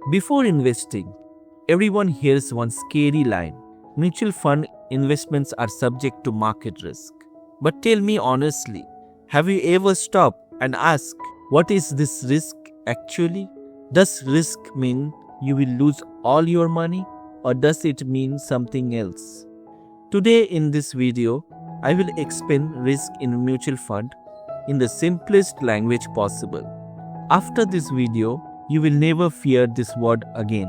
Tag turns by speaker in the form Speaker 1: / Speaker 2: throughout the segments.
Speaker 1: Before investing, everyone hears one scary line. Mutual fund investments are subject to market risk. But tell me honestly, have you ever stopped and asked, what is this risk actually? Does risk mean you will lose all your money, or does it mean something else? Today in this video, I will explain risk in mutual fund in the simplest language possible. After this video, you will never fear this word again.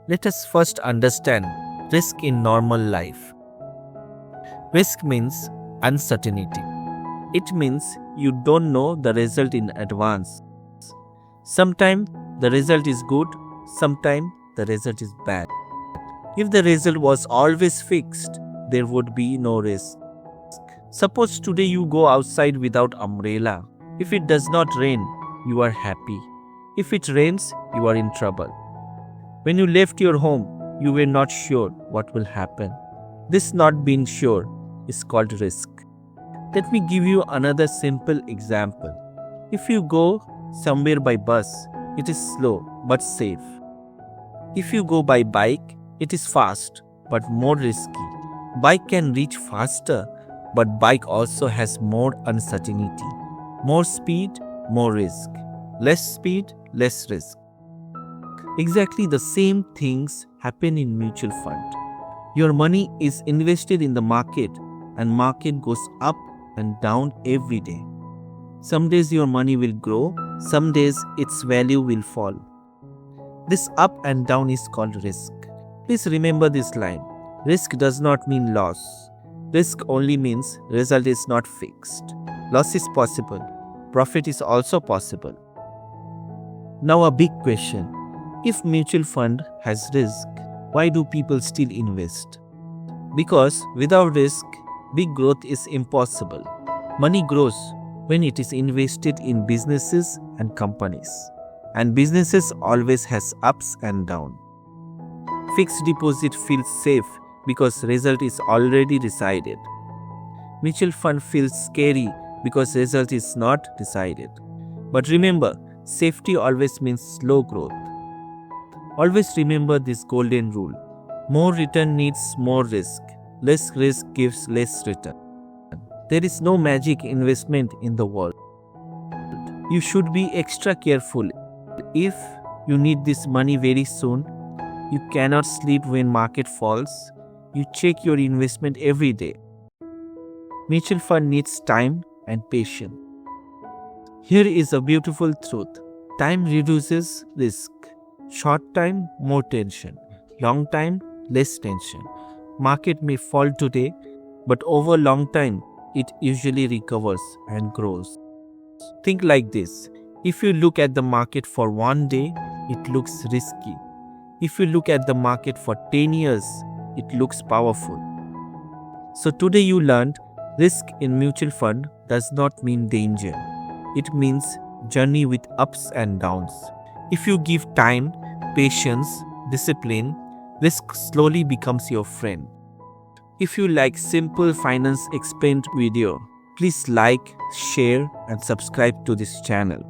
Speaker 1: Let us first understand risk in normal life. Risk means uncertainty. It means you don't know the result in advance. Sometimes the result is good, sometimes the result is bad. If the result was always fixed, there would be no risk. Suppose today you go outside without umbrella. If it does not rain, you are happy. If it rains, you are in trouble. When you left your home, you were not sure what will happen. This not being sure is called risk. Let me give you another simple example. If you go somewhere by bus, it is slow but safe. If you go by bike, it is fast but more risky. Bike can reach faster, but bike also has more uncertainty. More speed, more risk. Less speed, less risk. Exactly the same things happen in mutual fund. Your money is invested in the market, and market goes up and down every day. Some days your money will grow, some days its value will fall. This up and down is called risk. Please remember this line. Risk does not mean loss. Risk only means result is not fixed. Loss is possible. Profit is also possible. Now a big question. If mutual fund has risk, why do people still invest? Because without risk, big growth is impossible. Money grows when it is invested in businesses and companies. And businesses always has ups and downs. Fixed deposit feels safe because result is already decided. Mutual fund feels scary because result is not decided. But remember, safety always means slow growth. Always remember this golden rule. More return needs more risk. Less risk gives less return. There is no magic investment in the world. You should be extra careful. If you need this money very soon, you cannot sleep when market falls. You check your investment every day. Mutual fund needs time and patience. Here is a beautiful truth. Time reduces risk. Short time, more tension. Long time, less tension. Market may fall today, but over long time, it usually recovers and grows. Think like this. If you look at the market for one day, it looks risky. If you look at the market for 10 years, it looks powerful. So today you learned risk in mutual fund does not mean danger. It means journey with ups and downs. If you give time, patience, discipline, risk slowly becomes your friend. If you like simple finance explained video, please like, share and subscribe to this channel.